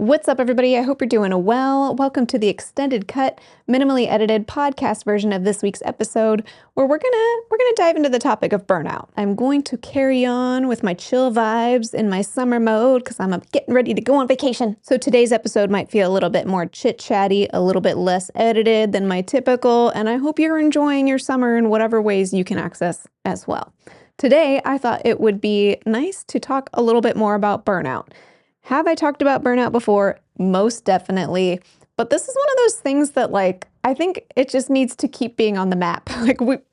What's up, everybody? I hope you're doing well. Welcome to the extended cut, minimally edited podcast version of this week's episode, where we're gonna dive into the topic of burnout. I'm going to carry on with my chill vibes in my summer mode because I'm getting ready to go on vacation. So today's episode might feel a little bit more chit-chatty, a little bit less edited than my typical, and I hope you're enjoying your summer in whatever ways you can access as well. Today, I thought it would be nice to talk a little bit more about burnout. Have I talked about burnout before? Most definitely. But this is one of those things that, I think it just needs to keep being on the map.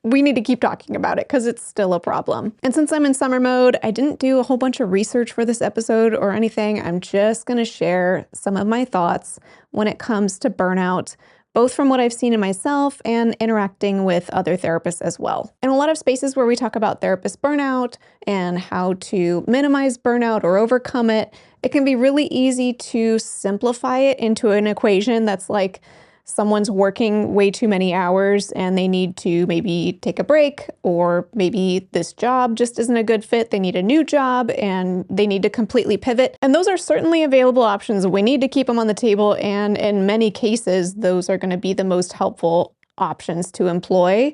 We need to keep talking about it because it's still a problem. And since I'm in summer mode, I didn't do a whole bunch of research for this episode or anything. I'm just going to share some of my thoughts when it comes to burnout, both from what I've seen in myself and interacting with other therapists as well. In a lot of spaces where we talk about therapist burnout and how to minimize burnout or overcome it, it can be really easy to simplify it into an equation that's like someone's working way too many hours and they need to maybe take a break, or maybe this job just isn't a good fit. They need a new job and they need to completely pivot. And those are certainly available options. We need to keep them on the table. And in many cases, those are going to be the most helpful options to employ.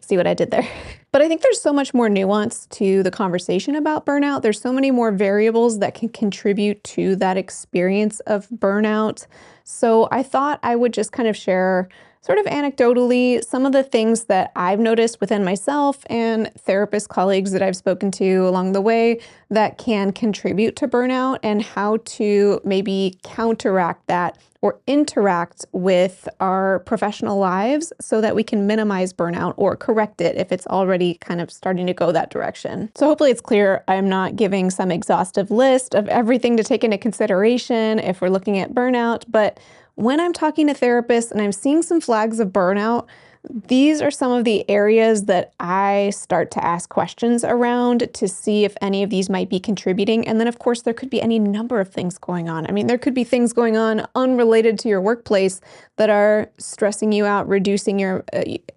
See what I did there? But I think there's so much more nuance to the conversation about burnout. There's so many more variables that can contribute to that experience of burnout. So I thought I would just kind of share sort of anecdotally some of the things that I've noticed within myself and therapist colleagues that I've spoken to along the way that can contribute to burnout, and how to maybe counteract that or interact with our professional lives so that we can minimize burnout or correct it if it's already kind of starting to go that direction. So hopefully it's clear I'm not giving some exhaustive list of everything to take into consideration if we're looking at burnout, but when I'm talking to therapists and I'm seeing some flags of burnout, these are some of the areas that I start to ask questions around to see if any of these might be contributing. And then, of course, there could be any number of things going on. I mean, there could be things going on unrelated to your workplace that are stressing you out, reducing your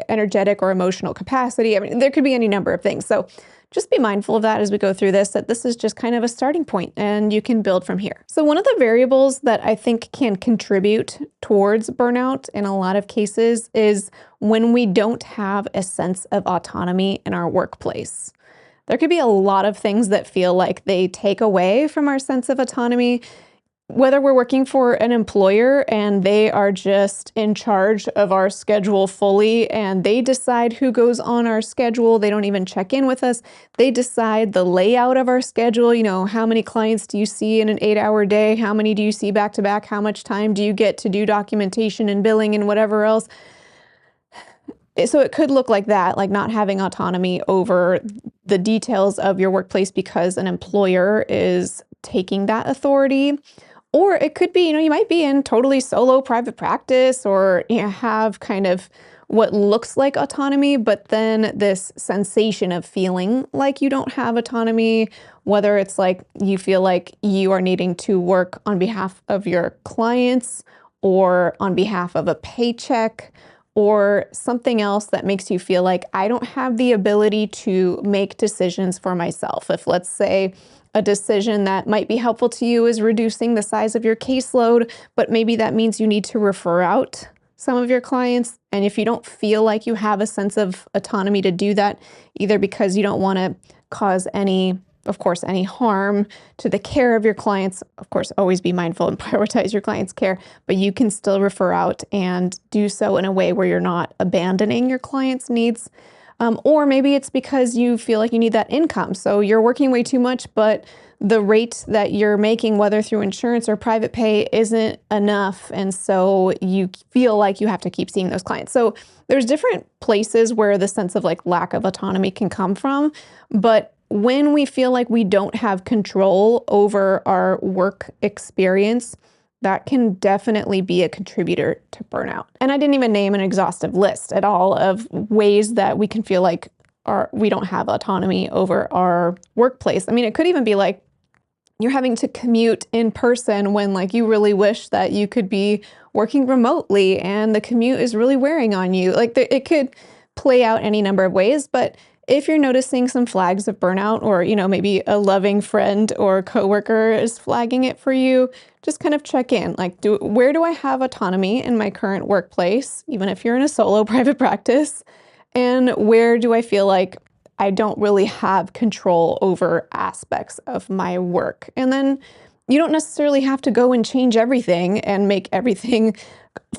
energetic or emotional capacity. I mean, there could be any number of things. So just be mindful of that as we go through this, that this is just kind of a starting point and you can build from here. So one of the variables that I think can contribute towards burnout in a lot of cases is when we don't have a sense of autonomy in our workplace. There could be a lot of things that feel like they take away from our sense of autonomy, whether we're working for an employer and they are just in charge of our schedule fully and they decide who goes on our schedule. They don't even check in with us. They decide the layout of our schedule. You know, how many clients do you see in an 8-hour day? How many do you see back to back? How much time do you get to do documentation and billing and whatever else? So it could look like that, like not having autonomy over the details of your workplace because an employer is taking that authority. Or it could be, you might be in totally solo private practice, or have kind of what looks like autonomy, but then this sensation of feeling like you don't have autonomy, whether it's like you feel like you are needing to work on behalf of your clients or on behalf of a paycheck, or something else that makes you feel like I don't have the ability to make decisions for myself. If, let's say, a decision that might be helpful to you is reducing the size of your caseload, but maybe that means you need to refer out some of your clients. And if you don't feel like you have a sense of autonomy to do that, either because you don't want to cause any harm to the care of your clients, of course, always be mindful and prioritize your clients' care, but you can still refer out and do so in a way where you're not abandoning your clients' needs. Or maybe it's because you feel like you need that income. So you're working way too much, but the rate that you're making, whether through insurance or private pay, isn't enough. And so you feel like you have to keep seeing those clients. So there's different places where the sense of lack of autonomy can come from. But when we feel like we don't have control over our work experience, that can definitely be a contributor to burnout. And I didn't even name an exhaustive list at all of ways that we can feel like we don't have autonomy over our workplace. I mean, it could even be like you're having to commute in person when you really wish that you could be working remotely and the commute is really wearing on you. It could play out any number of ways, but If you're noticing some flags of burnout, or, maybe a loving friend or coworker is flagging it for you, just kind of check in. Like, where do I have autonomy in my current workplace, even if you're in a solo private practice? And where do I feel like I don't really have control over aspects of my work? And then you don't necessarily have to go and change everything and make everything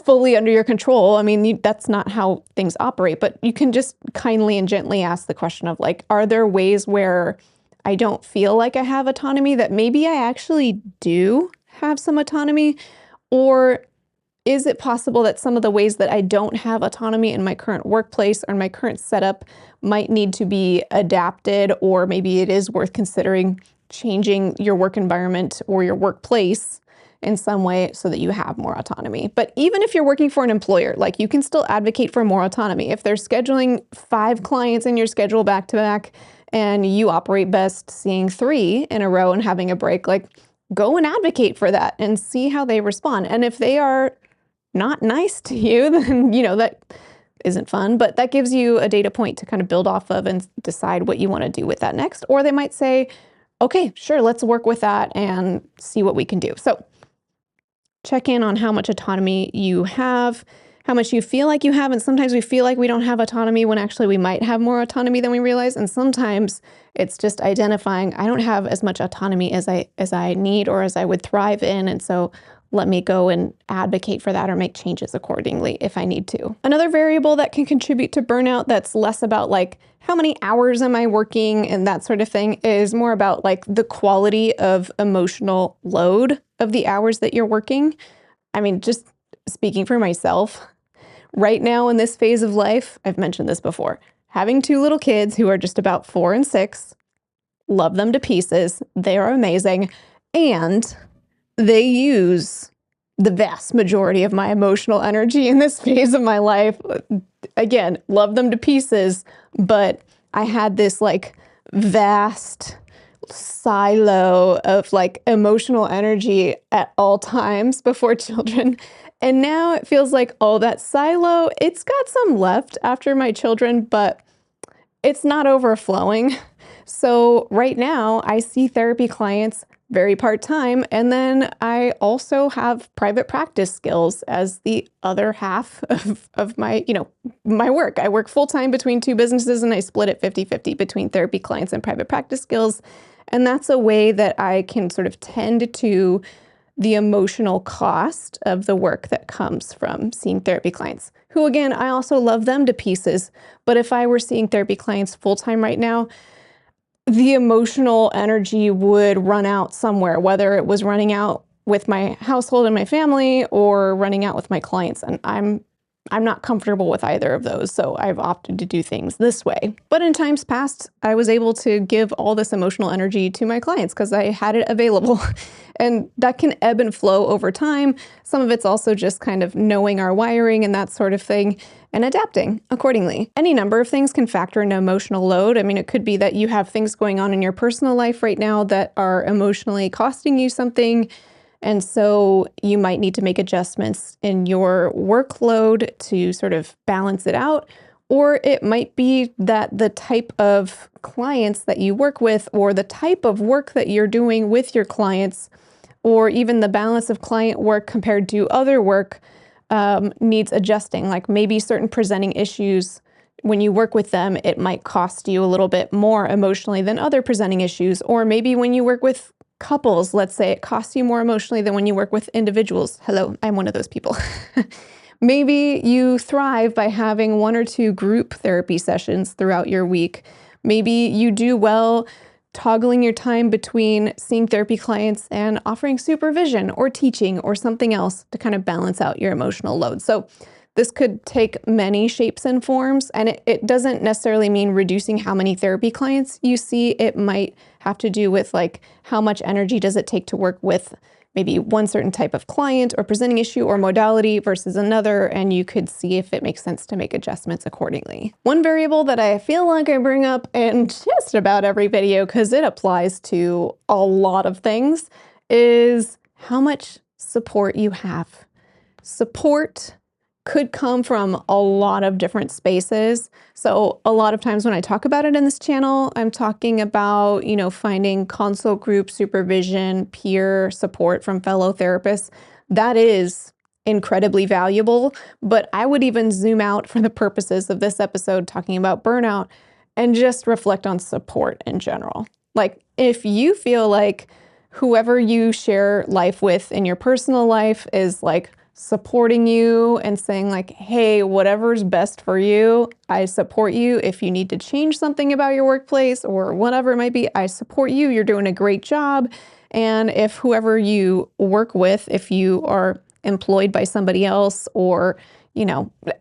fully under your control. I mean, that's not how things operate, but you can just kindly and gently ask the question of like, are there ways where I don't feel like I have autonomy that maybe I actually do have some autonomy? Or is it possible that some of the ways that I don't have autonomy in my current workplace or my current setup might need to be adapted, or maybe it is worth considering changing your work environment or your workplace in some way so that you have more autonomy? But even if you're working for an employer, like, you can still advocate for more autonomy. If they're scheduling 5 clients in your schedule back to back and you operate best seeing 3 in a row and having a break, like, go and advocate for that and see how they respond. And if they are not nice to you, then, that isn't fun, but that gives you a data point to kind of build off of and decide what you want to do with that next. Or they might say, okay, sure, let's work with that and see what we can do. So check in on how much autonomy you have, how much you feel like you have. And sometimes we feel like we don't have autonomy when actually we might have more autonomy than we realize. And sometimes it's just identifying, I don't have as much autonomy as I need or as I would thrive in. And so let me go and advocate for that or make changes accordingly if I need to. Another variable that can contribute to burnout that's less about like, how many hours am I working and that sort of thing, is more about like the quality of emotional load of the hours that you're working. I mean, just speaking for myself, right now in this phase of life, I've mentioned this before, having 2 little kids who are just about 4 and 6, love them to pieces. They are amazing. And they use the vast majority of my emotional energy in this phase of my life. Again, love them to pieces, but I had this like vast silo of like emotional energy at all times before children. And now it feels like, oh, that silo, it's got some left after my children, but it's not overflowing. So right now I see therapy clients very part-time, and then I also have private practice skills as the other half of my, my work. I work full-time between 2 businesses, and I split it 50-50 between therapy clients and private practice skills. And that's a way that I can sort of tend to the emotional cost of the work that comes from seeing therapy clients, who, again, I also love them to pieces. But if I were seeing therapy clients full-time right now, the emotional energy would run out somewhere, whether it was running out with my household and my family or running out with my clients. And I'm not comfortable with either of those, so I've opted to do things this way. But in times past, I was able to give all this emotional energy to my clients because I had it available. And that can ebb and flow over time. Some of it's also just kind of knowing our wiring and that sort of thing and adapting accordingly. Any number of things can factor into emotional load. I mean, it could be that you have things going on in your personal life right now that are emotionally costing you something. And so you might need to make adjustments in your workload to sort of balance it out. Or it might be that the type of clients that you work with, or the type of work that you're doing with your clients, or even the balance of client work compared to other work needs adjusting. Like maybe certain presenting issues, when you work with them, it might cost you a little bit more emotionally than other presenting issues. Or maybe when you work with couples, let's say, it costs you more emotionally than when you work with individuals. Hello, I'm one of those people. Maybe you thrive by having 1 or 2 group therapy sessions throughout your week. Maybe you do well toggling your time between seeing therapy clients and offering supervision or teaching or something else to kind of balance out your emotional load. So this could take many shapes and forms, and it doesn't necessarily mean reducing how many therapy clients you see. It might have to do with like how much energy does it take to work with maybe one certain type of client or presenting issue or modality versus another, and you could see if it makes sense to make adjustments accordingly. One variable that I feel like I bring up in just about every video, because it applies to a lot of things, is how much support you have. Support could come from a lot of different spaces. So a lot of times when I talk about it in this channel, I'm talking about, finding consult group supervision, peer support from fellow therapists. That is incredibly valuable, but I would even zoom out for the purposes of this episode talking about burnout and just reflect on support in general. Like, if you feel like whoever you share life with in your personal life is like supporting you and saying like, hey, whatever's best for you, I support you. If you need to change something about your workplace or whatever it might be, I support you. You're doing a great job. And if whoever you work with, if you are employed by somebody else or,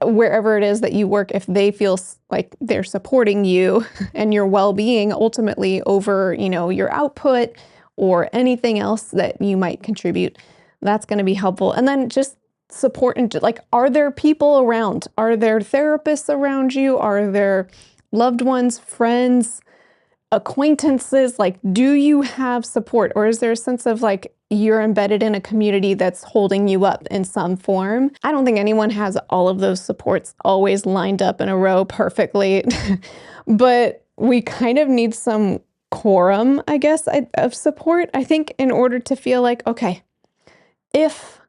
wherever it is that you work, if they feel like they're supporting you and your well-being ultimately over, your output or anything else that you might contribute, that's going to be helpful. And then just support and like, are there people around? Are there therapists around you? Are there loved ones, friends, acquaintances? Like, do you have support? Or is there a sense of like you're embedded in a community that's holding you up in some form? I don't think anyone has all of those supports always lined up in a row perfectly, but we kind of need some quorum, I guess, of support, I think, in order to feel like, okay, if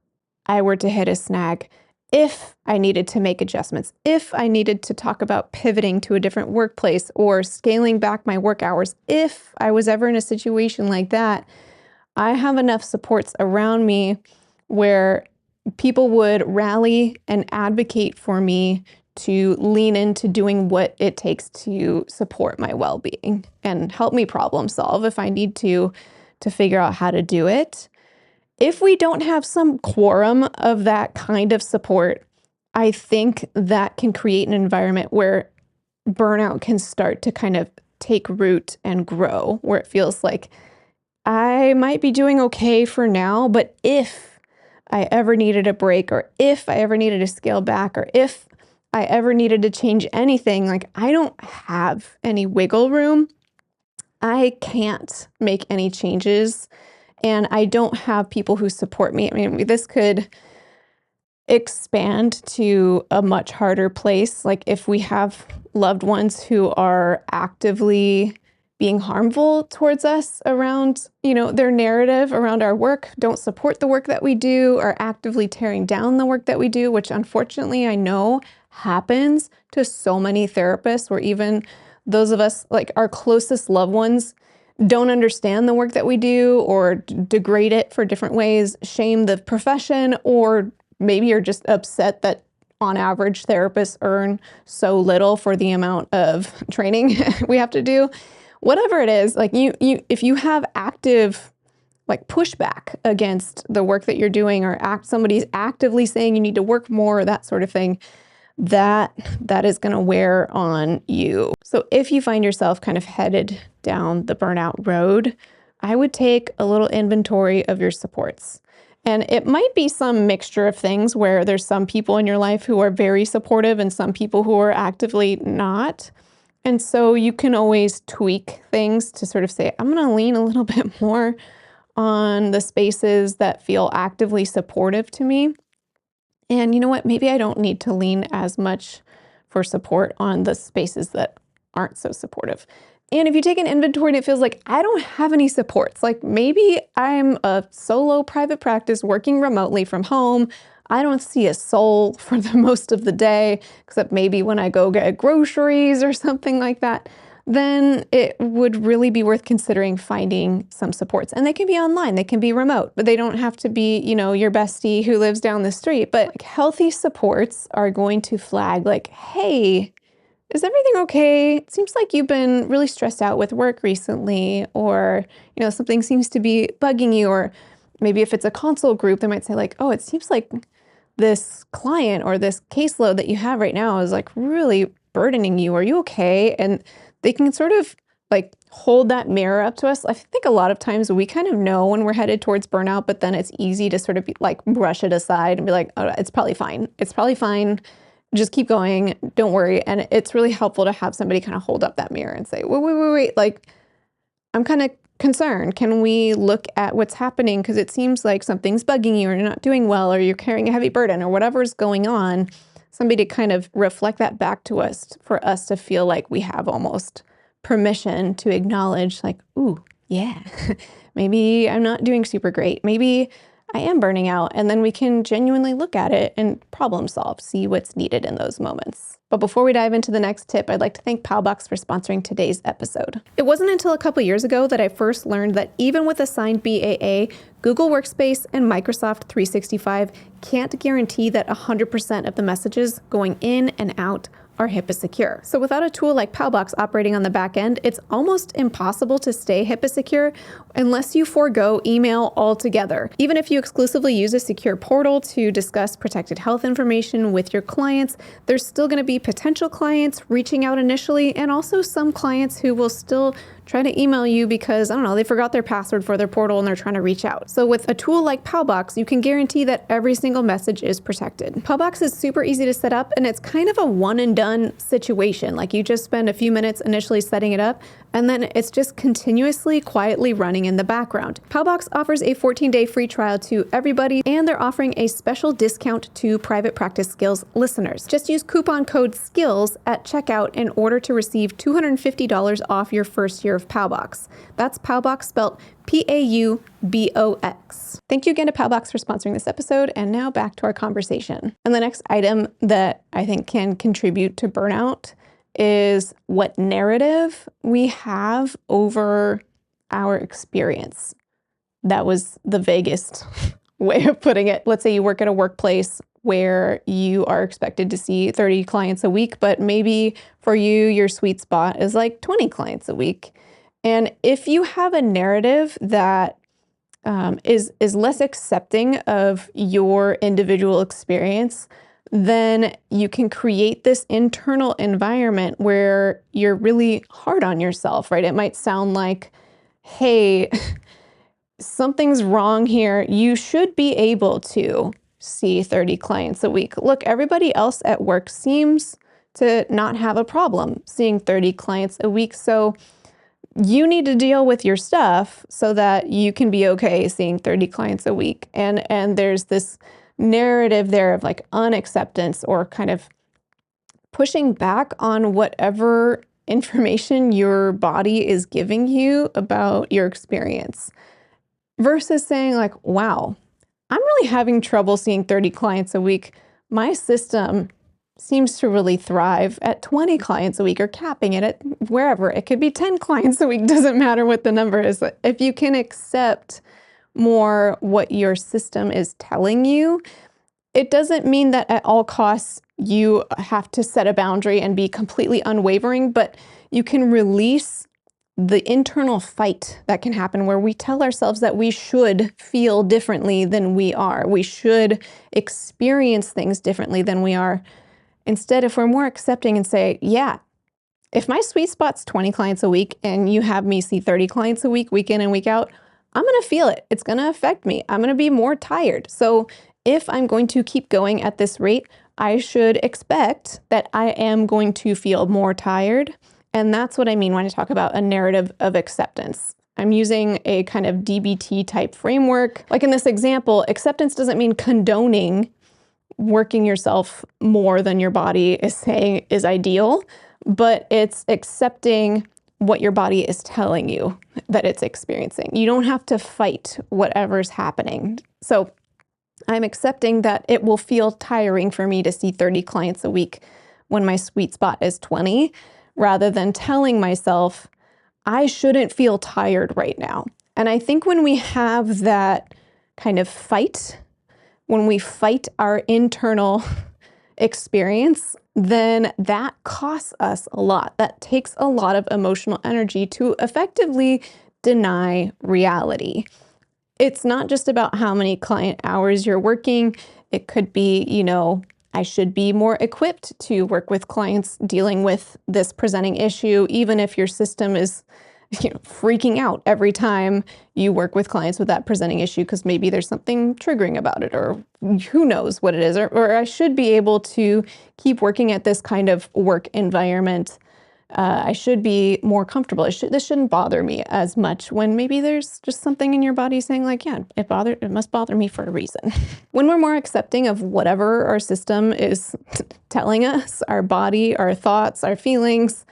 I were to hit a snag, if I needed to make adjustments, if I needed to talk about pivoting to a different workplace or scaling back my work hours, if I was ever in a situation like that, I have enough supports around me where people would rally and advocate for me to lean into doing what it takes to support my well-being and help me problem solve if I need to figure out how to do it. If we don't have some quorum of that kind of support, I think that can create an environment where burnout can start to kind of take root and grow, where it feels like I might be doing okay for now, but if I ever needed a break, or if I ever needed to scale back, or if I ever needed to change anything, like, I don't have any wiggle room. I can't make any changes, and I don't have people who support me. I mean, this could expand to a much harder place. Like, if we have loved ones who are actively being harmful towards us around, their narrative around our work, don't support the work that we do, are actively tearing down the work that we do, which unfortunately I know happens to so many therapists, where even those of us, like our closest loved ones, don't understand the work that we do or degrade it for different ways, shame the profession, or maybe you're just upset that on average therapists earn so little for the amount of training we have to do. Whatever it is, like if you have active like pushback against the work that you're doing, or somebody's actively saying you need to work more, or that sort of thing, that is going to wear on you. So if you find yourself kind of headed down the burnout road, I would take a little inventory of your supports. And it might be some mixture of things, where there's some people in your life who are very supportive and some people who are actively not. And so you can always tweak things to sort of say, I'm going to lean a little bit more on the spaces that feel actively supportive to me. And you know what? Maybe I don't need to lean as much for support on the spaces that aren't so supportive. And if you take an inventory and it feels like I don't have any supports, like maybe I'm a solo private practice working remotely from home, I don't see a soul for the most of the day, except maybe when I go get groceries or something like that, then it would really be worth considering finding some supports. And they can be online, they can be remote, but they don't have to be, your bestie who lives down the street. But like, healthy supports are going to flag like, hey, is everything okay? It seems like you've been really stressed out with work recently, or, something seems to be bugging you. Or maybe if it's a consult group, they might say like, oh, it seems like this client or this caseload that you have right now is like really burdening you. Are you okay? And they can sort of like hold that mirror up to us. I think a lot of times we kind of know when we're headed towards burnout, but then it's easy to sort of like brush it aside and be like, oh, it's probably fine. It's probably fine. Just keep going. Don't worry. And it's really helpful to have somebody kind of hold up that mirror and say, wait. Like, I'm kind of concern? Can we look at what's happening? Because it seems like something's bugging you, or you're not doing well, or you're carrying a heavy burden, or whatever's going on. Somebody to kind of reflect that back to us, for us to feel like we have almost permission to acknowledge, like, ooh, yeah, maybe I'm not doing super great. Maybe I am burning out. And then we can genuinely look at it and problem solve, see what's needed in those moments. But before we dive into the next tip, I'd like to thank Powbox for sponsoring today's episode. It wasn't until a couple years ago that I first learned that even with assigned BAA, Google Workspace and Microsoft 365 can't guarantee that 100% of the messages going in and out are HIPAA secure. So without a tool like Powbox operating on the back end, it's almost impossible to stay HIPAA secure unless you forego email altogether. Even if you exclusively use a secure portal to discuss protected health information with your clients, there's still going to be potential clients reaching out initially, and also some clients who will still try to email you because, I don't know, they forgot their password for their portal and they're trying to reach out. So with a tool like Powbox, you can guarantee that every single message is protected. Powbox is super easy to set up, and it's kind of a one and done situation. Like, you just spend a few minutes initially setting it up, and then it's just continuously quietly running in the background. Powbox offers a 14-day free trial to everybody, and they're offering a special discount to Private Practice Skills listeners. Just use coupon code SKILLS at checkout in order to receive $250 off your first year of Powbox. That's Powbox spelled Paubox. Thank you again to Powbox for sponsoring this episode, and now back to our conversation. And the next item that I think can contribute to burnout is what narrative we have over our experience. That was the vaguest way of putting it. Let's say you work at a workplace where you are expected to see 30 clients a week, but maybe for you, your sweet spot is like 20 clients a week. And if you have a narrative that is less accepting of your individual experience, then you can create this internal environment where you're really hard on yourself, right? It might sound like, hey, something's wrong here. You should be able to see 30 clients a week. Look, everybody else at work seems to not have a problem seeing 30 clients a week. So you need to deal with your stuff so that you can be okay seeing 30 clients a week. And there's this narrative there of like unacceptance, or kind of pushing back on whatever information your body is giving you about your experience, versus saying like, wow, I'm really having trouble seeing 30 clients a week. My system seems to really thrive at 20 clients a week, or capping it at wherever. It could be 10 clients a week, doesn't matter what the number is. If you can accept more what your system is telling you, it doesn't mean that at all costs you have to set a boundary and be completely unwavering, but you can release the internal fight that can happen where we tell ourselves that we should feel differently than we are. We should experience things differently than we are. Instead, if we're more accepting and say, yeah, if my sweet spot's 20 clients a week and you have me see 30 clients a week, week in and week out, I'm going to feel it. It's going to affect me. I'm going to be more tired. So if I'm going to keep going at this rate, I should expect that I am going to feel more tired. And that's what I mean when I talk about a narrative of acceptance. I'm using a kind of DBT type framework. Like in this example, acceptance doesn't mean condoning working yourself more than your body is saying is ideal, but it's accepting what your body is telling you that it's experiencing. You don't have to fight whatever's happening. So I'm accepting that it will feel tiring for me to see 30 clients a week when my sweet spot is 20, rather than telling myself, I shouldn't feel tired right now. And I think when we have that kind of fight, when we fight our internal experience, then that costs us a lot. That takes a lot of emotional energy to effectively deny reality. It's not just about how many client hours you're working. It could be, I should be more equipped to work with clients dealing with this presenting issue, even if your system is freaking out every time you work with clients with that presenting issue, because maybe there's something triggering about it, or who knows what it is, or I should be able to keep working at this kind of work environment I should be more comfortable. This shouldn't bother me as much, when maybe there's just something in your body saying like, yeah, it must bother me for a reason. When we're more accepting of whatever our system is telling us, our body, our thoughts, our feelings,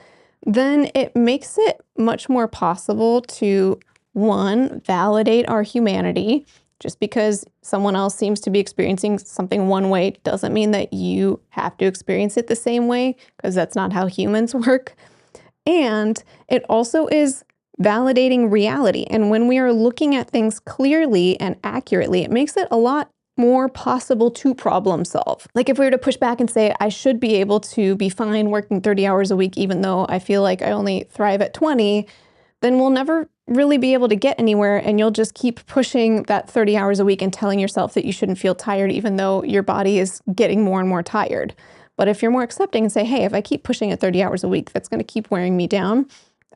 then it makes it much more possible to, one, validate our humanity. Just because someone else seems to be experiencing something one way doesn't mean that you have to experience it the same way, because that's not how humans work. And it also is validating reality. And when we are looking at things clearly and accurately, it makes it a lot more possible to problem solve. Like if we were to push back and say, I should be able to be fine working 30 hours a week, even though I feel like I only thrive at 20, then we'll never really be able to get anywhere, and you'll just keep pushing that 30 hours a week and telling yourself that you shouldn't feel tired, even though your body is getting more and more tired. But if you're more accepting and say, hey, if I keep pushing at 30 hours a week, that's going to keep wearing me down.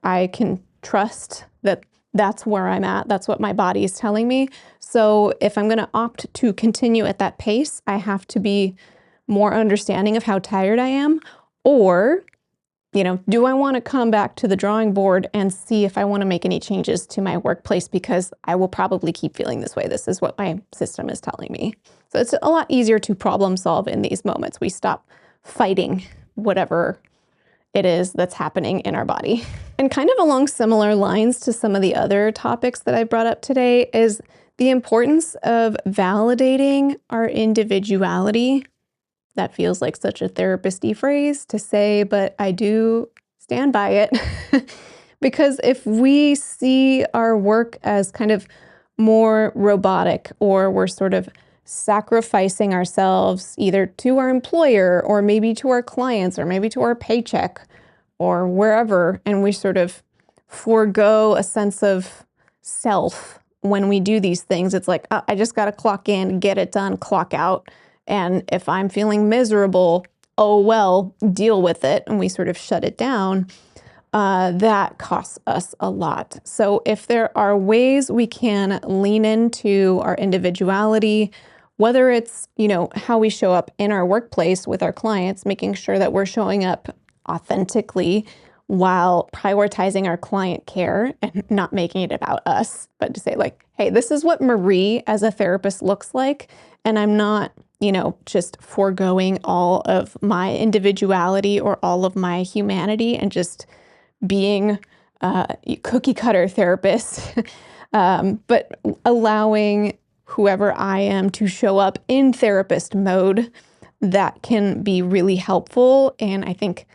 I can trust that that's where I'm at. That's what my body is telling me. So if I'm going to opt to continue at that pace, I have to be more understanding of how tired I am. Or, do I want to come back to the drawing board and see if I want to make any changes to my workplace, because I will probably keep feeling this way. This is what my system is telling me. So it's a lot easier to problem solve in these moments. We stop fighting whatever it is that's happening in our body. And kind of along similar lines to some of the other topics that I brought up today is the importance of validating our individuality. That feels like such a therapist-y phrase to say, but I do stand by it. Because if we see our work as kind of more robotic, or we're sort of sacrificing ourselves either to our employer or maybe to our clients or maybe to our paycheck or wherever, and we sort of forego a sense of self when we do these things, it's like, I just got to clock in, get it done, clock out. And if I'm feeling miserable, oh well, deal with it. And we sort of shut it down. That costs us a lot. So if there are ways we can lean into our individuality, whether it's, how we show up in our workplace with our clients, making sure that we're showing up authentically while prioritizing our client care and not making it about us, but to say like, hey, this is what Marie as a therapist looks like. And I'm not, just foregoing all of my individuality or all of my humanity and just being a cookie cutter therapist, but allowing whoever I am to show up in therapist mode. That can be really helpful. And I think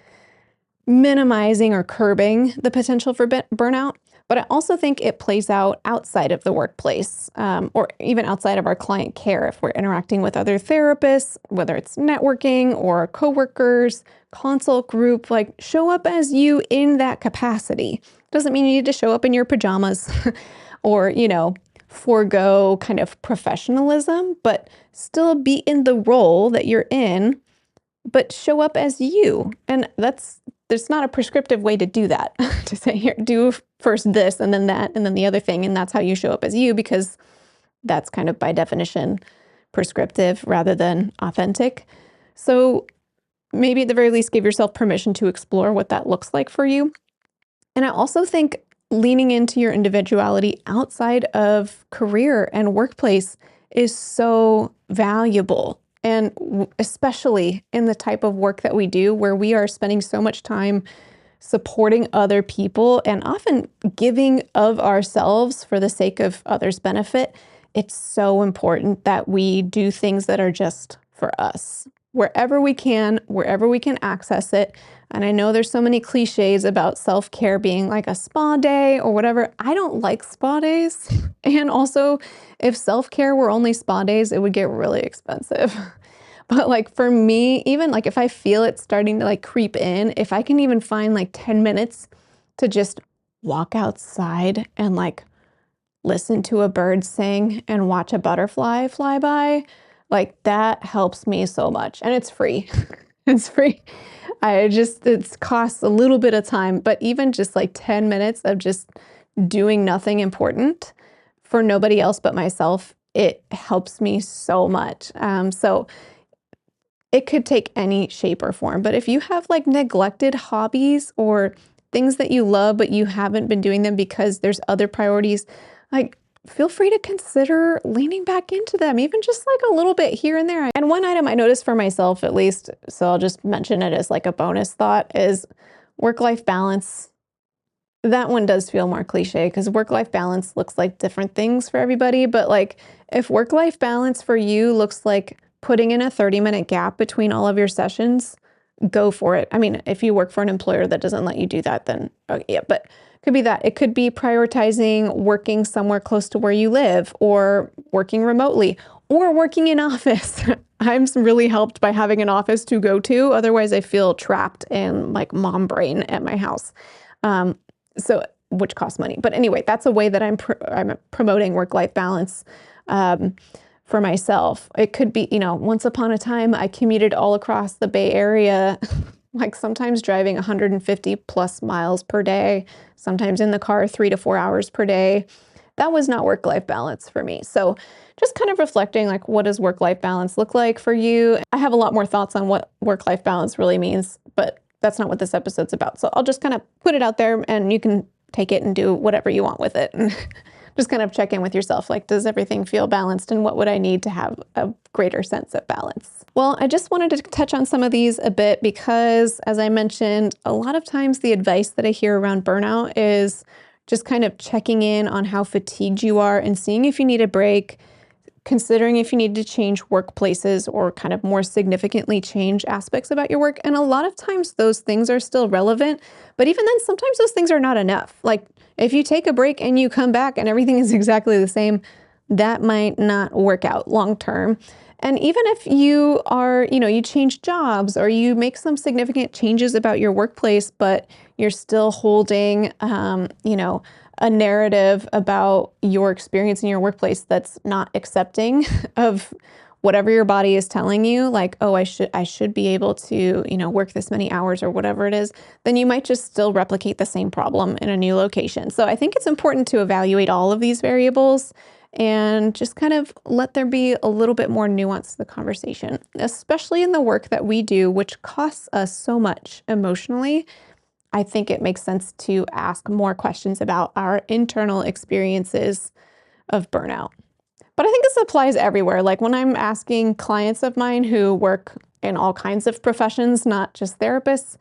minimizing or curbing the potential for burnout. But I also think it plays out outside of the workplace, or even outside of our client care. If we're interacting with other therapists, whether it's networking or coworkers, consult group, like show up as you in that capacity. Doesn't mean you need to show up in your pajamas or, forego kind of professionalism, but still be in the role that you're in, but show up as you. And there's not a prescriptive way to do that, to say, here, do first this and then that and then the other thing, and that's how you show up as you, because that's kind of by definition prescriptive rather than authentic. So maybe at the very least give yourself permission to explore what that looks like for you. And I also think leaning into your individuality outside of career and workplace is so valuable. And especially in the type of work that we do, where we are spending so much time supporting other people and often giving of ourselves for the sake of others' benefit, it's so important that we do things that are just for us, wherever we can access it. And I know there's so many cliches about self-care being like a spa day or whatever. I don't like spa days. And also, if self-care were only spa days, it would get really expensive. But like for me, even like if I feel it starting to like creep in, if I can even find like 10 minutes to just walk outside and like listen to a bird sing and watch a butterfly fly by, like that helps me so much. And it's free. It's free. It costs a little bit of time, but even just like 10 minutes of just doing nothing important for nobody else but myself, it helps me so much. So it could take any shape or form. But if you have like neglected hobbies or things that you love, but you haven't been doing them because there's other priorities, like feel free to consider leaning back into them, even just like a little bit here and there. And one item I noticed for myself, at least, so I'll just mention it as like a bonus thought, is work-life balance. That one does feel more cliche because work-life balance looks like different things for everybody. But like if work-life balance for you looks like putting in a 30-minute gap between all of your sessions, go for it. I mean, if you work for an employer that doesn't let you do that, then yeah, but it could be that. It could be prioritizing working somewhere close to where you live, or working remotely, or working in office. I'm really helped by having an office to go to. Otherwise, I feel trapped in like mom brain at my house. So, which costs money. But anyway, that's a way that I'm promoting work-life balance for myself. It could be, once upon a time, I commuted all across the Bay Area, like sometimes driving 150 plus miles per day, sometimes in the car 3 to 4 hours per day. That was not work-life balance for me. So just kind of reflecting, like, what does work-life balance look like for you? I have a lot more thoughts on what work-life balance really means, but that's not what this episode's about. So I'll just kind of put it out there and you can take it and do whatever you want with it. And just kind of check in with yourself. Like, does everything feel balanced, and what would I need to have a greater sense of balance? Well, I just wanted to touch on some of these a bit because, as I mentioned, a lot of times the advice that I hear around burnout is just kind of checking in on how fatigued you are and seeing if you need a break, considering if you need to change workplaces or kind of more significantly change aspects about your work. And a lot of times those things are still relevant, but even then, sometimes those things are not enough. Like if you take a break and you come back and everything is exactly the same, that might not work out long term. And even if you are, you change jobs or you make some significant changes about your workplace, but you're still holding, a narrative about your experience in your workplace that's not accepting of whatever your body is telling you, like, oh, I should be able to, work this many hours or whatever it is, then you might just still replicate the same problem in a new location. So I think it's important to evaluate all of these variables and just kind of let there be a little bit more nuance to the conversation, especially in the work that we do, which costs us so much emotionally. I think it makes sense to ask more questions about our internal experiences of burnout. But I think this applies everywhere. Like when I'm asking clients of mine who work in all kinds of professions, not just therapists,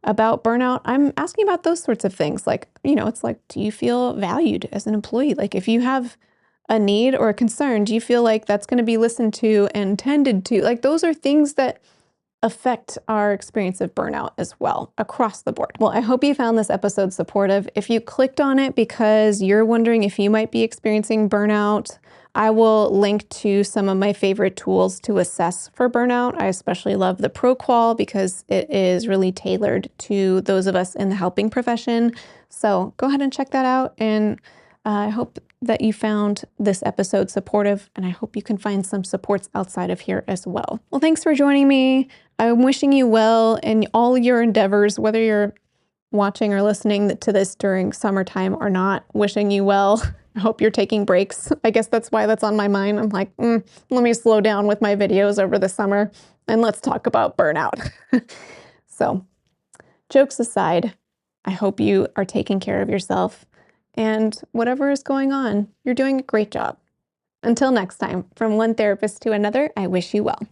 about burnout, I'm asking about those sorts of things. Like, it's like, do you feel valued as an employee? Like if you have a need or a concern, do you feel like that's going to be listened to and tended to? Like those are things that affect our experience of burnout as well, across the board. Well, I hope you found this episode supportive. If you clicked on it because you're wondering if you might be experiencing burnout, I will link to some of my favorite tools to assess for burnout. I especially love the ProQual because it is really tailored to those of us in the helping profession. So go ahead and check that out. And I hope that you found this episode supportive, and I hope you can find some supports outside of here as well. Well, thanks for joining me. I'm wishing you well in all your endeavors, whether you're watching or listening to this during summertime or not, wishing you well. I hope you're taking breaks. I guess that's why that's on my mind. I'm like, let me slow down with my videos over the summer and let's talk about burnout. So, jokes aside, I hope you are taking care of yourself. And whatever is going on, you're doing a great job. Until next time, from one therapist to another, I wish you well.